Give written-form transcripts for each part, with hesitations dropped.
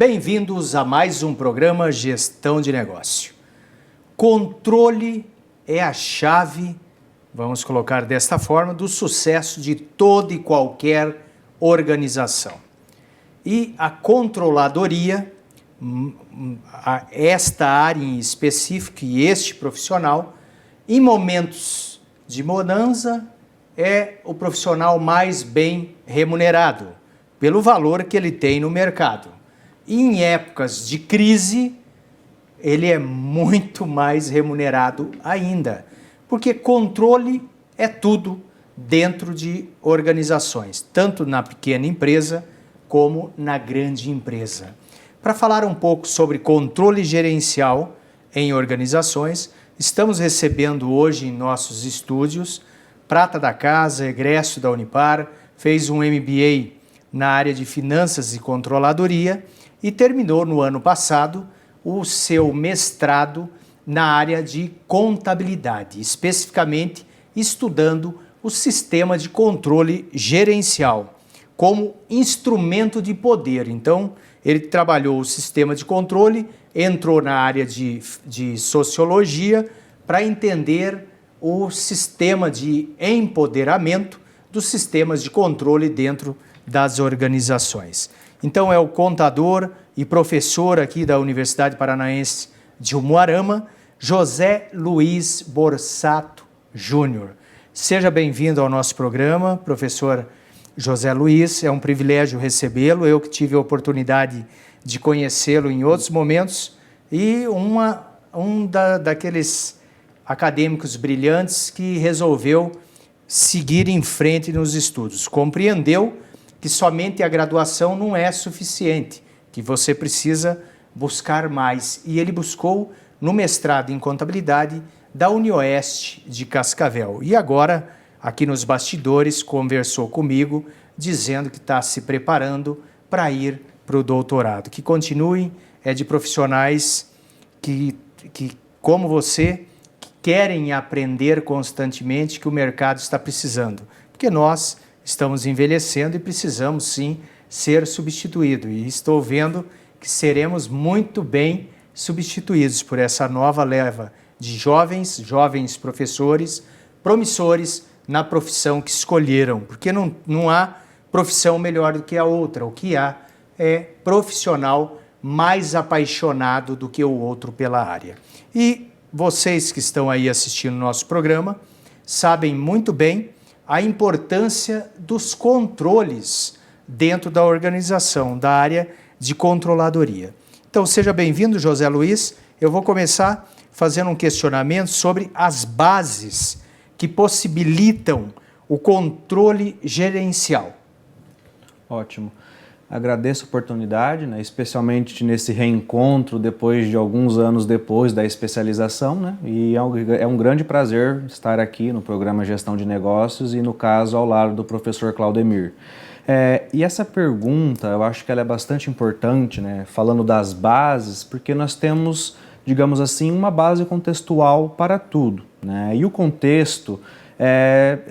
Bem-vindos a mais um programa Gestão de Negócio. Controle é a chave, vamos colocar desta forma, do sucesso de toda e qualquer organização. E a controladoria, esta área em específico e este profissional, em momentos de bonança, é o profissional mais bem remunerado, pelo valor que ele tem no mercado. E em épocas de crise, ele é muito mais remunerado ainda, porque controle é tudo dentro de organizações, tanto na pequena empresa como na grande empresa. Para falar um pouco sobre controle gerencial em organizações, estamos recebendo hoje em nossos estúdios prata da casa, egresso da Unipar, fez um MBA na área de finanças e controladoria e terminou no ano passado o seu mestrado na área de contabilidade, especificamente estudando o sistema de controle gerencial como instrumento de poder. Então, ele trabalhou o sistema de controle, entrou na área de sociologia para entender o sistema de empoderamento dos sistemas de controle dentro das organizações. Então, é o contador e professor aqui da Universidade Paranaense de Umuarama, José Luiz Borsato Júnior. Seja bem-vindo ao nosso programa, professor José Luiz. É um privilégio recebê-lo, eu que tive a oportunidade de conhecê-lo em outros momentos e daqueles acadêmicos brilhantes que resolveu seguir em frente nos estudos. Compreendeu que somente a graduação não é suficiente, que você precisa buscar mais. E ele buscou no mestrado em contabilidade da UniOeste de Cascavel. E agora, aqui nos bastidores, conversou comigo, dizendo que está se preparando para ir para o doutorado. Que continue, é de profissionais que como você, que querem aprender constantemente, que o mercado está precisando. Porque nós estamos envelhecendo e precisamos sim ser substituídos. E estou vendo que seremos muito bem substituídos por essa nova leva de jovens professores, promissores na profissão que escolheram. Porque não há profissão melhor do que a outra. O que há é profissional mais apaixonado do que o outro pela área. E vocês que estão aí assistindo o nosso programa sabem muito bem a importância dos controles dentro da organização, da área de controladoria. Então, seja bem-vindo, José Luiz. Eu vou começar fazendo um questionamento sobre as bases que possibilitam o controle gerencial. Ótimo. Agradeço a oportunidade, especialmente nesse reencontro depois de alguns anos depois da especialização, e é um grande prazer estar aqui no programa Gestão de Negócios e, no caso, ao lado do professor Claudemir. E essa pergunta, eu acho que ela é bastante importante, falando das bases, porque nós temos, digamos assim, uma base contextual para tudo, e o contexto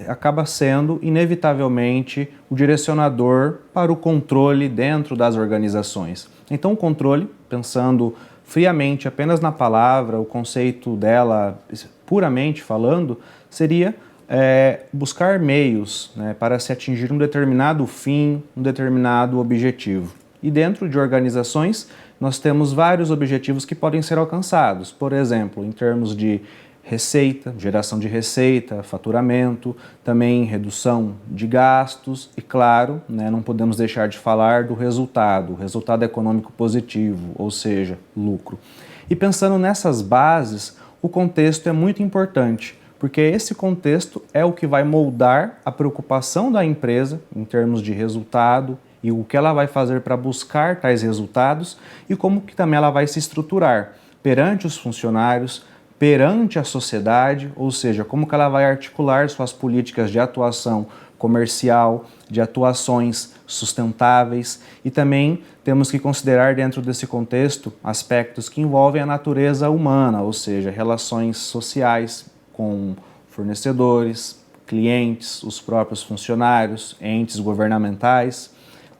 acaba sendo, inevitavelmente, o direcionador para o controle dentro das organizações. Então, o controle, pensando friamente apenas na palavra, o conceito dela, puramente falando, seria buscar meios para se atingir um determinado fim, um determinado objetivo. E dentro de organizações, nós temos vários objetivos que podem ser alcançados. Por exemplo, em termos de receita, geração de receita, faturamento, também redução de gastos e, claro, não podemos deixar de falar do resultado, o resultado econômico positivo, ou seja, lucro. E pensando nessas bases, o contexto é muito importante, porque esse contexto é o que vai moldar a preocupação da empresa em termos de resultado e o que ela vai fazer para buscar tais resultados e como que também ela vai se estruturar perante os funcionários, perante a sociedade, ou seja, como que ela vai articular suas políticas de atuação comercial, de atuações sustentáveis e também temos que considerar dentro desse contexto aspectos que envolvem a natureza humana, ou seja, relações sociais com fornecedores, clientes, os próprios funcionários, entes governamentais,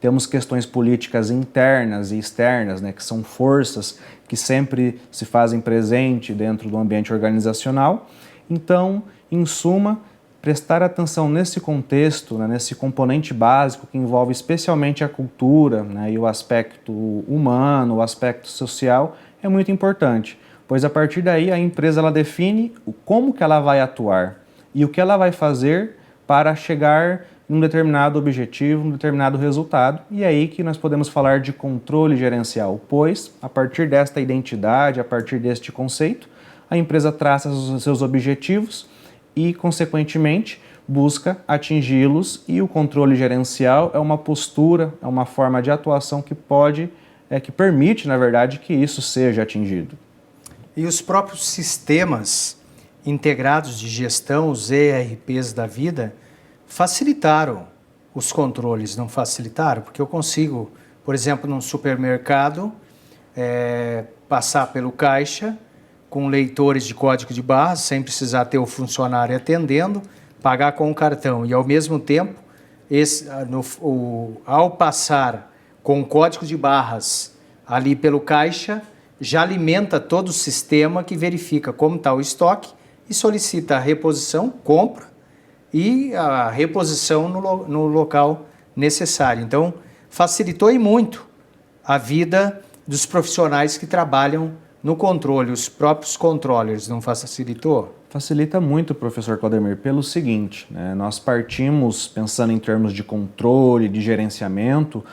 temos questões políticas internas e externas, né, que são forças que sempre se fazem presente dentro do ambiente organizacional. Então, em suma, prestar atenção nesse contexto, né, nesse componente básico que envolve especialmente a cultura, né, e o aspecto humano, o aspecto social, é muito importante, pois a partir daí a empresa ela define como que ela vai atuar e o que ela vai fazer para chegar em um determinado objetivo, um determinado resultado, e é aí que nós podemos falar de controle gerencial, pois a partir desta identidade, a partir deste conceito, a empresa traça os seus objetivos e, consequentemente, busca atingi-los, e o controle gerencial é uma postura, é uma forma de atuação que que permite, na verdade, que isso seja atingido. E os próprios sistemas integrados de gestão, os ERPs da vida, facilitaram os controles, não facilitaram? Porque eu consigo, por exemplo, num supermercado, passar pelo caixa com leitores de código de barras, sem precisar ter o funcionário atendendo, pagar com o cartão e, ao mesmo tempo, ao passar com o código de barras ali pelo caixa, já alimenta todo o sistema que verifica como está o estoque e solicita a reposição, compra, e a reposição no local necessário. Então, facilitou e muito a vida dos profissionais que trabalham no controle, os próprios controllers, não facilitou? Facilita muito, professor Claudemir, pelo seguinte, né, nós partimos, pensando em termos de controle, de gerenciamento,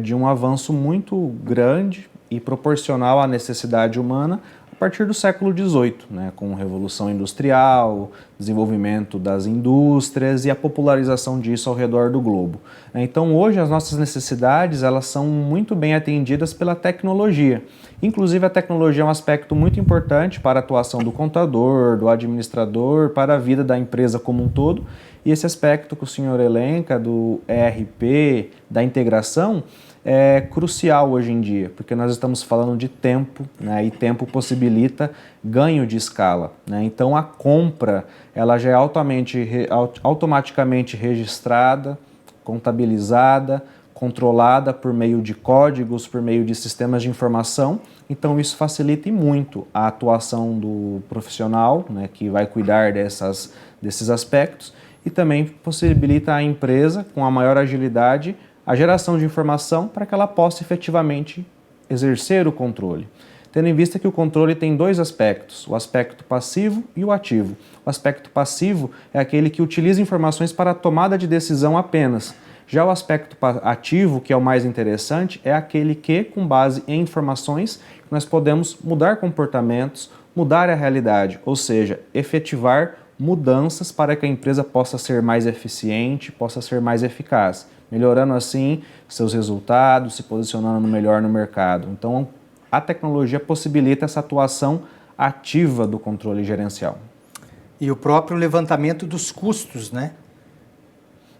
de um avanço muito grande e proporcional à necessidade humana a partir do século XVIII, né, com a Revolução Industrial, desenvolvimento das indústrias e a popularização disso ao redor do globo. Então, hoje, as nossas necessidades elas são muito bem atendidas pela tecnologia. Inclusive, a tecnologia é um aspecto muito importante para a atuação do contador, do administrador, para a vida da empresa como um todo. E esse aspecto que o senhor elenca do ERP, da integração, é crucial hoje em dia, porque nós estamos falando de tempo, né, e tempo possibilita ganho de escala, né? Então a compra ela já é automaticamente registrada, contabilizada, controlada por meio de códigos, por meio de sistemas de informação. Então isso facilita muito a atuação do profissional, né, que vai cuidar desses aspectos, e também possibilita à empresa, com a maior agilidade, a geração de informação para que ela possa efetivamente exercer o controle. Tendo em vista que o controle tem dois aspectos, o aspecto passivo e o ativo. O aspecto passivo é aquele que utiliza informações para a tomada de decisão apenas. Já o aspecto ativo, que é o mais interessante, é aquele que, com base em informações, nós podemos mudar comportamentos, mudar a realidade, ou seja, efetivar mudanças para que a empresa possa ser mais eficiente, possa ser mais eficaz, melhorando assim seus resultados, se posicionando melhor no mercado. Então, a tecnologia possibilita essa atuação ativa do controle gerencial. E o próprio levantamento dos custos, né?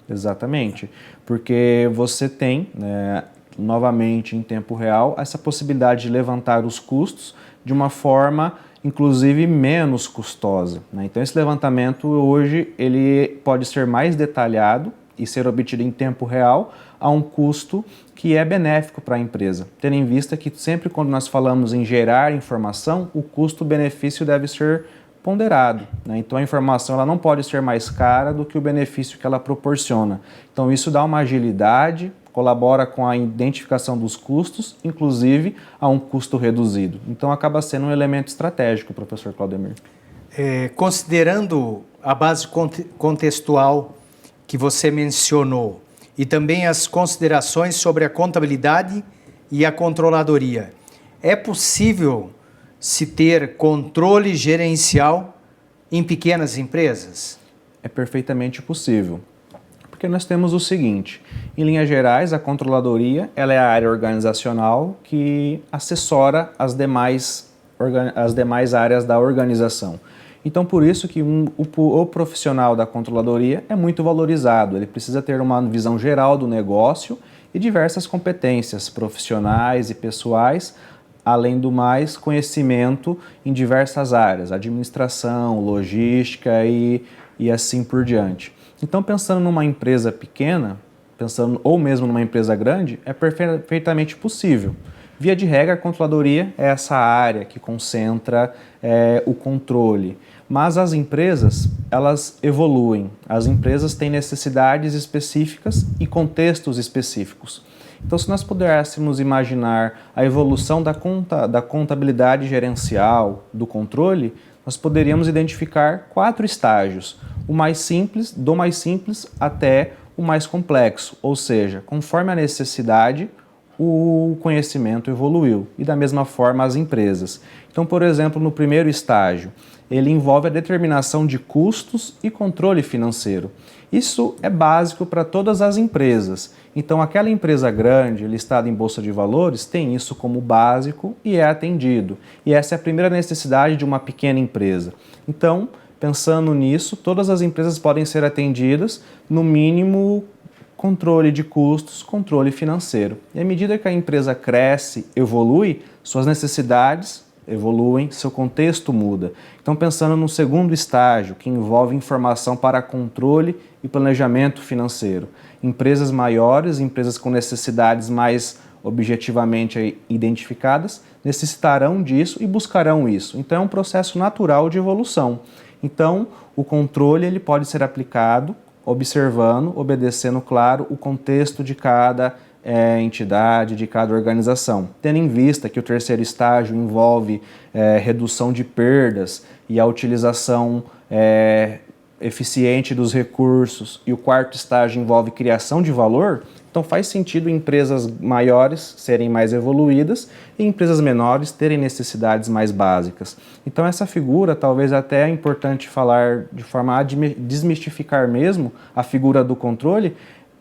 Exatamente, porque você tem, né, novamente em tempo real, essa possibilidade de levantar os custos de uma forma, inclusive, menos custosa, né? Então esse levantamento hoje ele pode ser mais detalhado e ser obtido em tempo real a um custo que é benéfico para a empresa, tendo em vista que sempre quando nós falamos em gerar informação, o custo-benefício deve ser ponderado, né? Então a informação ela não pode ser mais cara do que o benefício que ela proporciona. Então isso dá uma agilidade, colabora com a identificação dos custos, inclusive a um custo reduzido. Então acaba sendo um elemento estratégico, professor Claudemir. Considerando a base contextual que você mencionou e também as considerações sobre a contabilidade e a controladoria, é possível se ter controle gerencial em pequenas empresas? É perfeitamente possível, porque nós temos o seguinte, em linhas gerais, a controladoria ela é a área organizacional que assessora as demais áreas da organização. Então, por isso que o profissional da controladoria é muito valorizado, ele precisa ter uma visão geral do negócio e diversas competências profissionais e pessoais, além do mais, conhecimento em diversas áreas, administração, logística e assim por diante. Então, pensando numa empresa pequena, pensando ou mesmo numa empresa grande, é perfeitamente possível. Via de regra, a controladoria é essa área que concentra o controle. Mas as empresas, elas evoluem. As empresas têm necessidades específicas e contextos específicos. Então, se nós pudéssemos imaginar a evolução da contabilidade gerencial, do controle, nós poderíamos identificar 4 estágios. Do mais simples até o mais complexo, ou seja, conforme a necessidade, o conhecimento evoluiu. E da mesma forma as empresas. Então, por exemplo, no primeiro estágio, ele envolve a determinação de custos e controle financeiro. Isso é básico para todas as empresas. Então, aquela empresa grande, listada em Bolsa de Valores, tem isso como básico e é atendido. E essa é a primeira necessidade de uma pequena empresa. Então, pensando nisso, todas as empresas podem ser atendidas, no mínimo, controle de custos, controle financeiro. E à medida que a empresa cresce, evolui, suas necessidades evoluem, seu contexto muda. Então, pensando no segundo estágio, que envolve informação para controle e planejamento financeiro. Empresas maiores, empresas com necessidades mais objetivamente identificadas, necessitarão disso e buscarão isso. Então, é um processo natural de evolução. Então, o controle ele pode ser aplicado observando, obedecendo, claro, o contexto de cada entidade, de cada organização. Tendo em vista que o terceiro estágio envolve redução de perdas e a utilização eficiente dos recursos, e o quarto estágio envolve criação de valor, então faz sentido empresas maiores serem mais evoluídas e empresas menores terem necessidades mais básicas. Então essa figura, talvez até é importante falar de forma a desmistificar mesmo a figura do controle,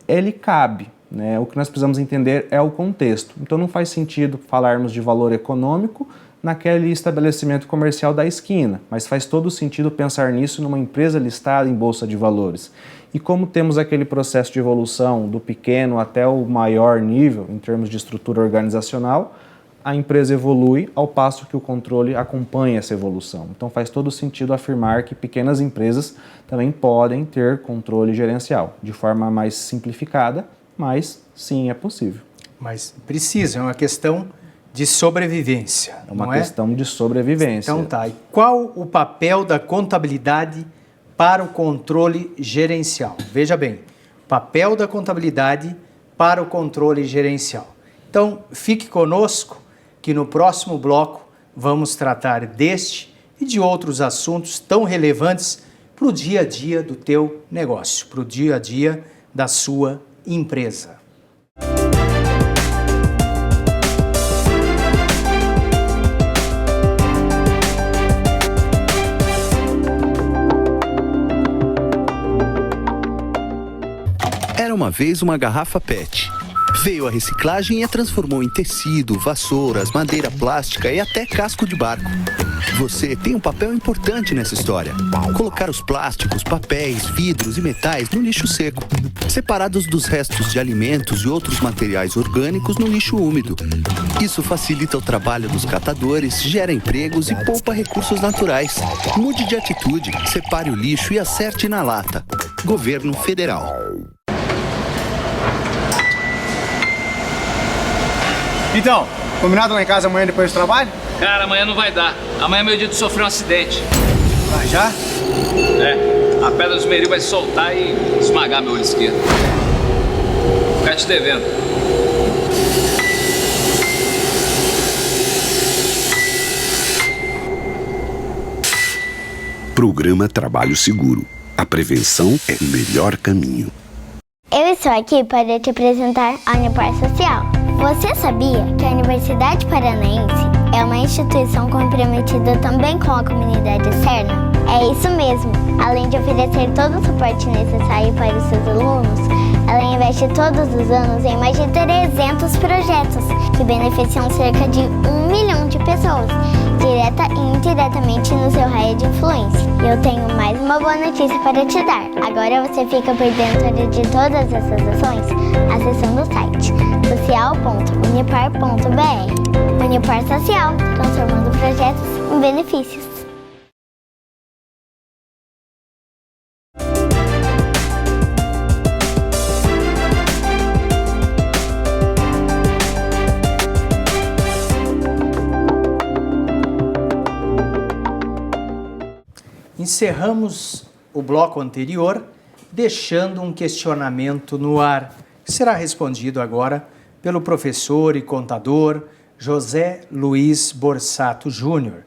ele cabe. Né? O que nós precisamos entender é o contexto. Então não faz sentido falarmos de valor econômico naquele estabelecimento comercial da esquina, mas faz todo sentido pensar nisso numa empresa listada em Bolsa de Valores. E como temos aquele processo de evolução do pequeno até o maior nível, em termos de estrutura organizacional, a empresa evolui ao passo que o controle acompanha essa evolução. Então faz todo sentido afirmar que pequenas empresas também podem ter controle gerencial, de forma mais simplificada, mas sim, é possível. Mas precisa, é uma questão de sobrevivência. É uma questão de sobrevivência. Então tá, e qual o papel da contabilidade para o controle gerencial? Veja bem, papel da contabilidade para o controle gerencial. Então, fique conosco que no próximo bloco vamos tratar deste e de outros assuntos tão relevantes para o dia a dia do teu negócio, para o dia a dia da sua empresa. Era uma vez uma garrafa PET. Veio a reciclagem e a transformou em tecido, vassouras, madeira plástica e até casco de barco. Você tem um papel importante nessa história. Colocar os plásticos, papéis, vidros e metais no lixo seco, separados dos restos de alimentos e outros materiais orgânicos no lixo úmido. Isso facilita o trabalho dos catadores, gera empregos e poupa recursos naturais. Mude de atitude, separe o lixo e acerte na lata. Governo Federal. Então, combinado lá em casa amanhã depois do trabalho? Cara, amanhã não vai dar. Amanhã é meu dia de sofrer um acidente. Vai já? É, a pedra do esmeril vai soltar e esmagar meu olho esquerdo. Vou ficar te devendo. Programa Trabalho Seguro. A prevenção é o melhor caminho. Eu estou aqui para te apresentar a Unipar Social. Você sabia que a Universidade Paranaense é uma instituição comprometida também com a comunidade externa? É isso mesmo. Além de oferecer todo o suporte necessário para os seus alunos, ela investe todos os anos em mais de 300 projetos que beneficiam cerca de 1 milhão de pessoas, direta e indiretamente no seu raio de influência. E eu tenho mais uma boa notícia para te dar. Agora você fica por dentro de todas essas ações acessando o site social.unipar.br. Unipar Social, transformando projetos em benefícios. encerramos o bloco anterior deixando um questionamento no ar, que será respondido agora pelo professor e contador José Luiz Borsato Júnior,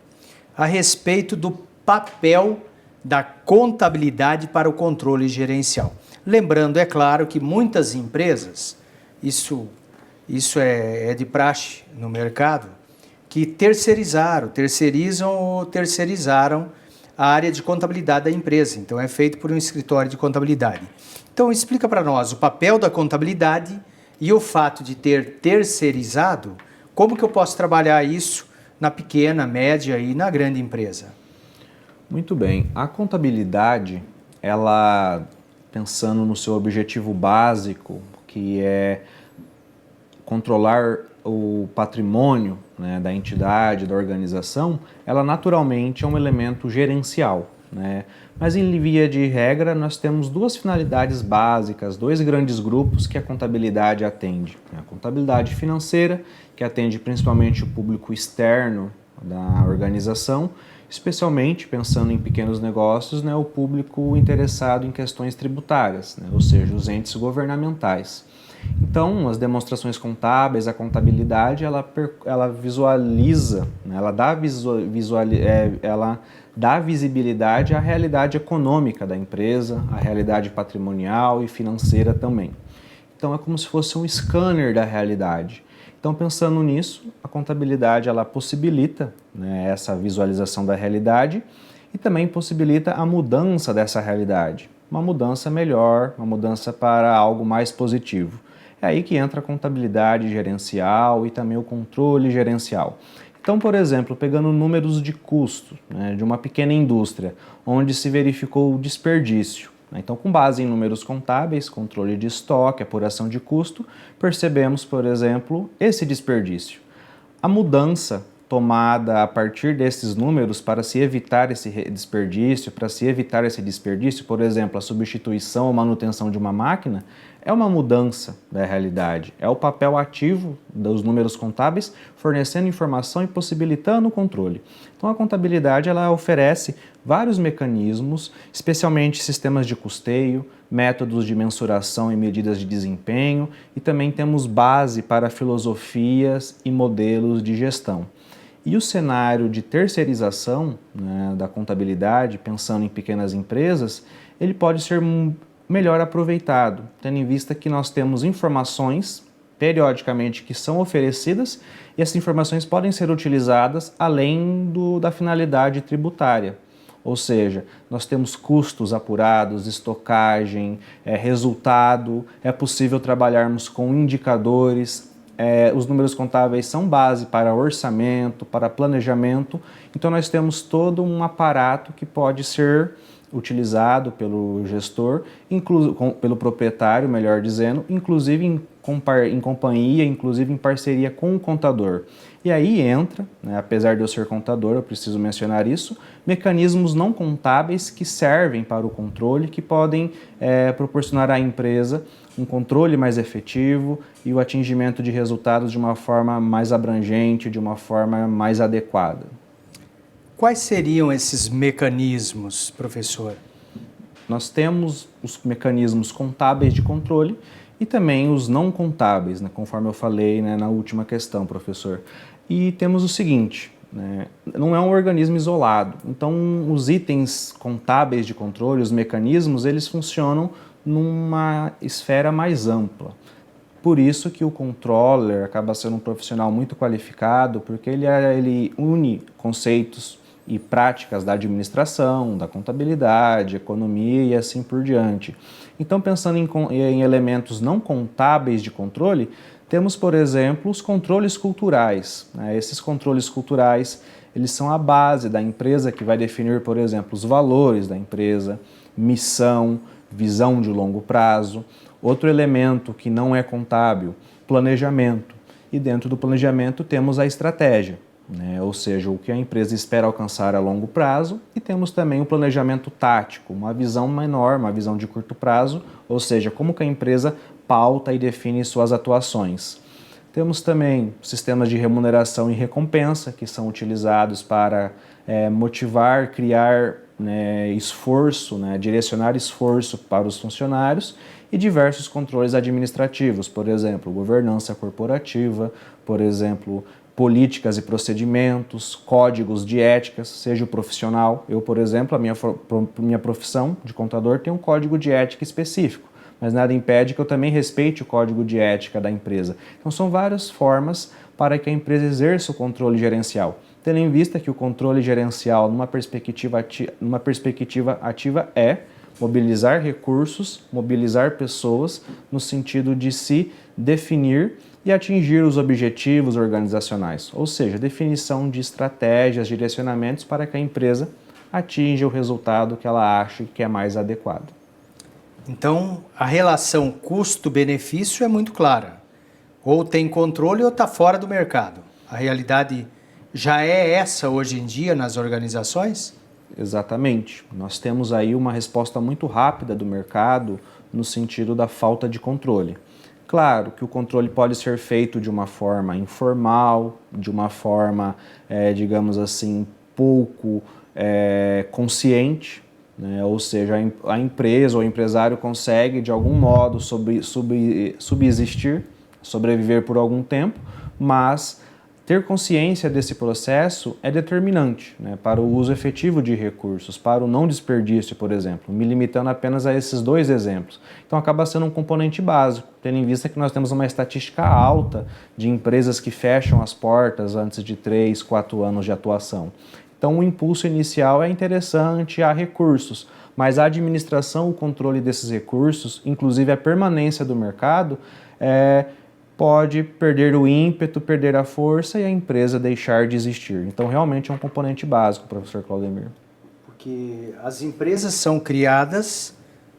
a respeito do papel da contabilidade para o controle gerencial. Lembrando, é claro, que muitas empresas, isso é de praxe no mercado, que terceirizaram a área de contabilidade da empresa. Então, é feito por um escritório de contabilidade. Então, explica para nós o papel da contabilidade e o fato de ter terceirizado, como que eu posso trabalhar isso na pequena, média e na grande empresa? Muito bem. A contabilidade, ela, pensando no seu objetivo básico, que é controlar o patrimônio, né, da entidade, da organização, ela naturalmente é um elemento gerencial, né? Mas em via de regra nós temos duas finalidades básicas, dois grandes grupos que a contabilidade atende. A contabilidade financeira, que atende principalmente o público externo da organização, especialmente pensando em pequenos negócios, né, o público interessado em questões tributárias, né, ou seja, os entes governamentais. Então, as demonstrações contábeis, a contabilidade, ela visualiza, né, ela dá visibilidade à realidade econômica da empresa, à realidade patrimonial e financeira também. Então, é como se fosse um scanner da realidade. Então, pensando nisso, a contabilidade ela possibilita, né, essa visualização da realidade e também possibilita a mudança dessa realidade. Uma mudança melhor, uma mudança para algo mais positivo. É aí que entra a contabilidade gerencial e também o controle gerencial. Então, por exemplo, pegando números de custo, né, de uma pequena indústria, onde se verificou o desperdício. Então, com base em números contábeis, controle de estoque, apuração de custo, percebemos, por exemplo, esse desperdício. A mudança tomada a partir desses números para se evitar esse desperdício, por exemplo, a substituição ou manutenção de uma máquina, é uma mudança da realidade. É o papel ativo dos números contábeis fornecendo informação e possibilitando o controle. Então a contabilidade ela oferece vários mecanismos, especialmente sistemas de custeio, métodos de mensuração e medidas de desempenho e também temos base para filosofias e modelos de gestão. E o cenário de terceirização, né, da contabilidade, pensando em pequenas empresas, ele pode ser melhor aproveitado, tendo em vista que nós temos informações periodicamente que são oferecidas e essas informações podem ser utilizadas além da finalidade tributária. Ou seja, nós temos custos apurados, estocagem, resultado, é possível trabalharmos com indicadores, os números contábeis são base para orçamento, para planejamento, então nós temos todo um aparato que pode ser utilizado pelo gestor, pelo proprietário, melhor dizendo, inclusive em companhia, inclusive em parceria com o contador. E aí entra, né, apesar de eu ser contador, eu preciso mencionar isso, mecanismos não contábeis que servem para o controle, que podem proporcionar à empresa um controle mais efetivo e o atingimento de resultados de uma forma mais abrangente, de uma forma mais adequada. Quais seriam esses mecanismos, professor? Nós temos os mecanismos contábeis de controle e também os não contábeis, né, conforme eu falei, né, na última questão, professor. E temos o seguinte, né, não é um organismo isolado, então os itens contábeis de controle, os mecanismos, eles funcionam numa esfera mais ampla. Por isso que o controller acaba sendo um profissional muito qualificado, porque ele une conceitos e práticas da administração, da contabilidade, economia e assim por diante. Então, pensando em elementos não contábeis de controle, temos, por exemplo, os controles culturais. Esses controles culturais, eles são a base da empresa que vai definir, por exemplo, os valores da empresa, missão, visão de longo prazo. Outro elemento que não é contábil, planejamento. E dentro do planejamento temos a estratégia, né? Ou seja, o que a empresa espera alcançar a longo prazo, e temos também o planejamento tático, uma visão menor, uma visão de curto prazo, ou seja, como que a empresa pauta e define suas atuações. Temos também sistemas de remuneração e recompensa, que são utilizados para motivar, criar né, esforço, né, direcionar esforço para os funcionários e diversos controles administrativos, por exemplo, governança corporativa, por exemplo, políticas e procedimentos, códigos de éticas, seja o profissional. Eu, por exemplo, a minha profissão de contador tem um código de ética específico, mas nada impede que eu também respeite o código de ética da empresa. Então são várias formas para que a empresa exerça o controle gerencial, tendo em vista que o controle gerencial, numa perspectiva ativa, é mobilizar recursos, mobilizar pessoas, no sentido de se definir e atingir os objetivos organizacionais, ou seja, definição de estratégias, direcionamentos para que a empresa atinja o resultado que ela acha que é mais adequado. Então, a relação custo-benefício é muito clara. Ou tem controle ou está fora do mercado. A realidade já é essa hoje em dia nas organizações? Exatamente. Nós temos aí uma resposta muito rápida do mercado no sentido da falta de controle. Claro que o controle pode ser feito de uma forma informal, de uma forma, digamos assim, pouco consciente, né? Ou seja, a empresa ou o empresário consegue de algum modo subsistir, sobreviver por algum tempo, mas ter consciência desse processo é determinante, né, para o uso efetivo de recursos, para o não desperdício, por exemplo, me limitando apenas a esses dois exemplos. Então acaba sendo um componente básico, tendo em vista que nós temos uma estatística alta de empresas que fecham as portas antes de 3, 4 anos de atuação. Então o impulso inicial é interessante, há recursos, mas a administração, o controle desses recursos, inclusive a permanência do mercado, pode perder o ímpeto, perder a força e a empresa deixar de existir. Então, realmente é um componente básico, professor Claudemir. Porque as empresas são criadas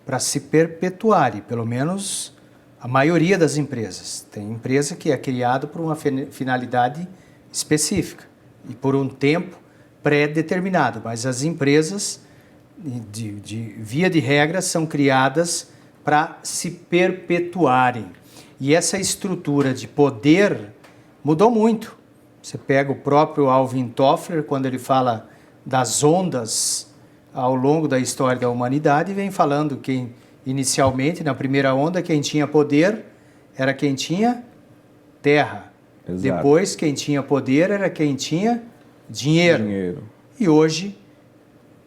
para se perpetuarem, pelo menos a maioria das empresas. Tem empresa que é criada por uma finalidade específica e por um tempo pré-determinado, mas as empresas, via de regra, são criadas para se perpetuarem. E essa estrutura de poder mudou muito. Você pega o próprio Alvin Toffler, quando ele fala das ondas ao longo da história da humanidade, vem falando que, inicialmente, na primeira onda, quem tinha poder era quem tinha terra. Exato. Depois, quem tinha poder era quem tinha dinheiro. E hoje,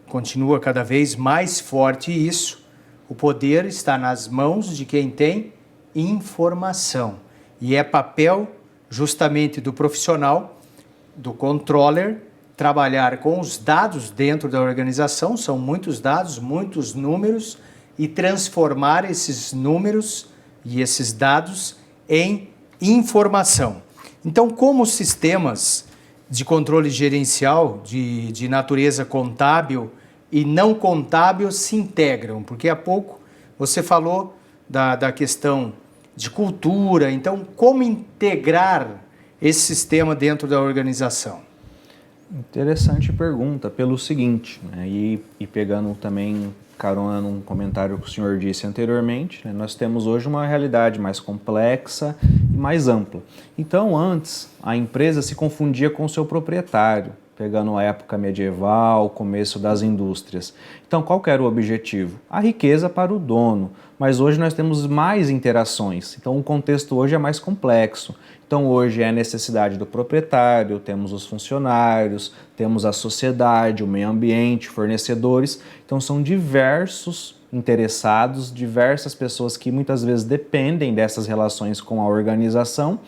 continua cada vez mais forte isso, o poder está nas mãos de quem tem informação. E é papel justamente do profissional, do controller, trabalhar com os dados dentro da organização, são muitos dados, muitos números, e transformar esses números e esses dados em informação. Então, como os sistemas de controle gerencial de natureza contábil e não contábil se integram? Porque há pouco você falou da questão de cultura. Então, como integrar esse sistema dentro da organização? Interessante pergunta, pelo seguinte, né, e pegando também carona num comentário que o senhor disse anteriormente, né, nós temos hoje uma realidade mais complexa e mais ampla. Então, antes, a empresa se confundia com o seu proprietário, pegando a época medieval, começo das indústrias. Então, qual que era o objetivo? A riqueza para o dono, mas hoje nós temos mais interações, então o contexto hoje é mais complexo. Então, hoje é a necessidade do proprietário, temos os funcionários, temos a sociedade, o meio ambiente, fornecedores, então são diversos interessados, diversas pessoas que muitas vezes dependem dessas relações com a organização.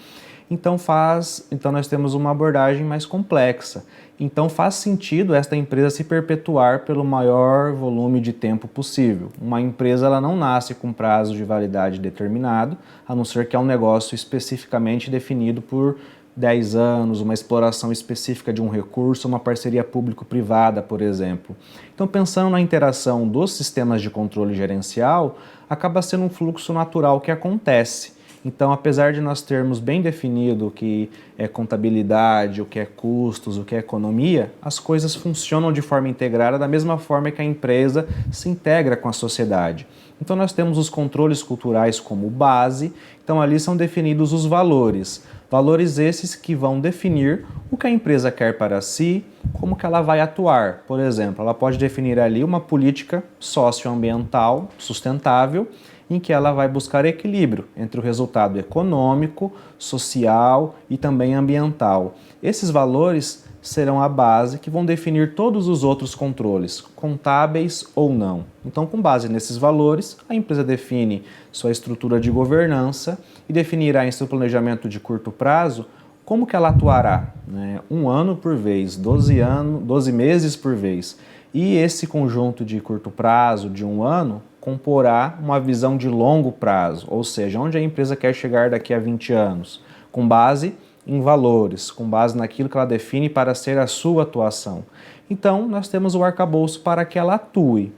Então nós temos uma abordagem mais complexa. Então faz sentido esta empresa se perpetuar pelo maior volume de tempo possível. Uma empresa ela não nasce com prazo de validade determinado, a não ser que é um negócio especificamente definido por 10 anos, uma exploração específica de um recurso, uma parceria público-privada, por exemplo. Então, pensando na interação dos sistemas de controle gerencial, acaba sendo um fluxo natural que acontece. Então, apesar de nós termos bem definido o que é contabilidade, o que é custos, o que é economia, as coisas funcionam de forma integrada da mesma forma que a empresa se integra com a sociedade. Então, nós temos os controles culturais como base, então ali são definidos os valores Valores esses que vão definir o que a empresa quer para si, como que ela vai atuar. Por exemplo, ela pode definir ali uma política socioambiental sustentável, em que ela vai buscar equilíbrio entre o resultado econômico, social e também ambiental. Esses valores serão a base que vão definir todos os outros controles, contábeis ou não. Então, com base nesses valores, a empresa define sua estrutura de governança e definirá em seu planejamento de curto prazo como que ela atuará, né? 1 ano por vez, 12 meses por vez. E esse conjunto de curto prazo, de 1 ano, comporá uma visão de longo prazo, ou seja, onde a empresa quer chegar daqui a 20 anos, com base em valores, com base naquilo que ela define para ser a sua atuação. Então, nós temos o arcabouço para que ela atue.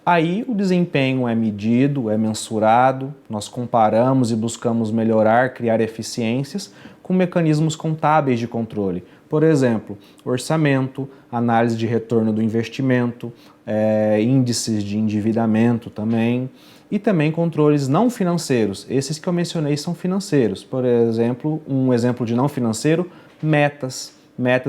Aí o desempenho é medido, é mensurado, nós comparamos e buscamos melhorar, criar eficiências com mecanismos contábeis de controle. Por exemplo, orçamento, análise de retorno do investimento, índices de endividamento também, e também controles não financeiros. Esses que eu mencionei são financeiros. Por exemplo, um exemplo de não financeiro, metas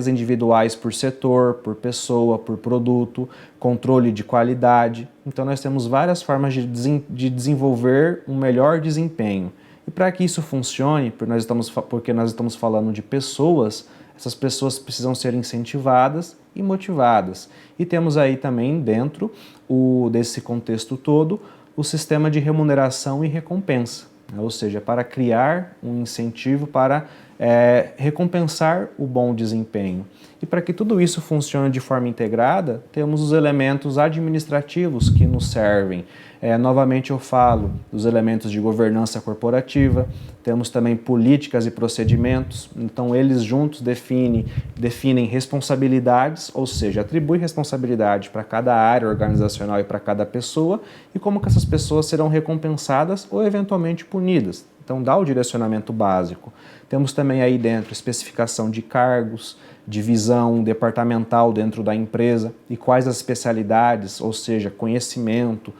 individuais por setor, por pessoa, por produto, controle de qualidade. Então nós temos várias formas de desenvolver um melhor desempenho. E para que isso funcione, porque nós estamos falando de pessoas, essas pessoas precisam ser incentivadas e motivadas. E temos aí também dentro desse contexto todo o sistema de remuneração e recompensa, né? Ou seja, para criar um incentivo para recompensar o bom desempenho. E para que tudo isso funcione de forma integrada, temos os elementos administrativos que nos servem. Novamente eu falo dos elementos de governança corporativa, temos também políticas e procedimentos, então eles juntos definem responsabilidades, ou seja, atribuem responsabilidade para cada área organizacional e para cada pessoa, e como que essas pessoas serão recompensadas ou eventualmente punidas. Então dá o direcionamento básico. Temos também aí dentro especificação de cargos, divisão departamental dentro da empresa e quais as especialidades, ou seja, conhecimento,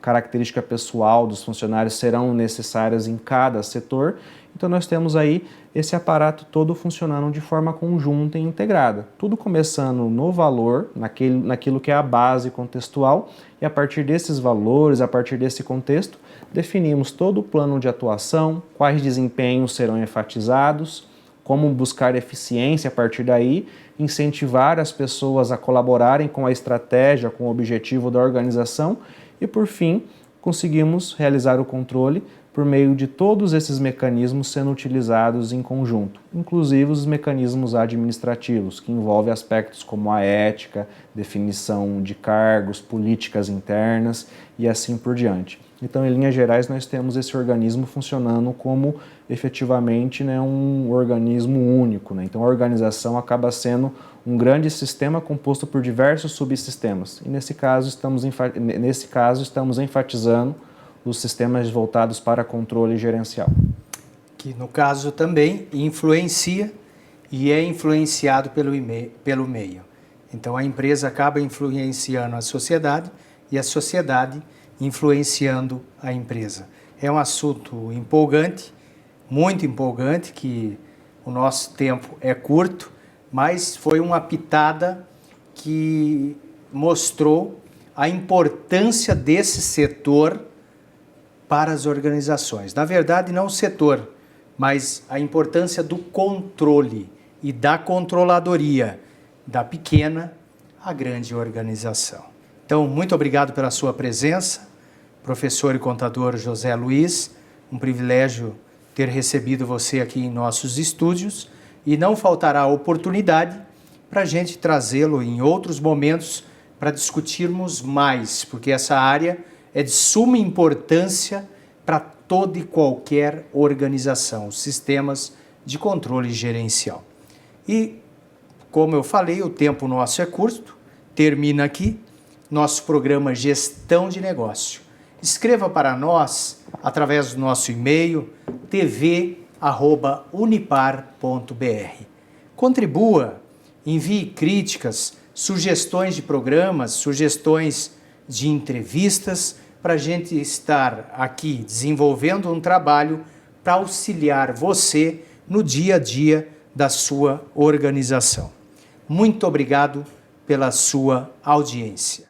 característica pessoal dos funcionários serão necessárias em cada setor. Então nós temos aí esse aparato todo funcionando de forma conjunta e integrada. Tudo começando no valor, naquilo que é a base contextual, e a partir desses valores, a partir desse contexto, definimos todo o plano de atuação, quais desempenhos serão enfatizados, como buscar eficiência a partir daí, incentivar as pessoas a colaborarem com a estratégia, com o objetivo da organização e, por fim, conseguimos realizar o controle por meio de todos esses mecanismos sendo utilizados em conjunto, inclusive os mecanismos administrativos, que envolvem aspectos como a ética, definição de cargos, políticas internas e assim por diante. Então, em linhas gerais, nós temos esse organismo funcionando como, efetivamente, um organismo único, né? Então, a organização acaba sendo um grande sistema composto por diversos subsistemas. E, nesse caso, estamos enfatizando os sistemas voltados para controle gerencial. Que, no caso, também influencia e é influenciado pelo meio. Então, a empresa acaba influenciando a sociedade e a sociedade influenciando a empresa. É um assunto empolgante, muito empolgante, que o nosso tempo é curto, mas foi uma pitada que mostrou a importância desse setor para as organizações. Na verdade, não o setor, mas a importância do controle e da controladoria da pequena à grande organização. Então, muito obrigado pela sua presença, professor e contador José Luiz. Um privilégio ter recebido você aqui em nossos estúdios e não faltará oportunidade para a gente trazê-lo em outros momentos para discutirmos mais, porque essa área é de suma importância para toda e qualquer organização, os sistemas de controle gerencial. E, como eu falei, o tempo nosso é curto, termina aqui nosso programa Gestão de Negócio. Escreva para nós através do nosso e-mail tv@unipar.br. Contribua, envie críticas, sugestões de programas, sugestões de entrevistas para a gente estar aqui desenvolvendo um trabalho para auxiliar você no dia a dia da sua organização. Muito obrigado pela sua audiência.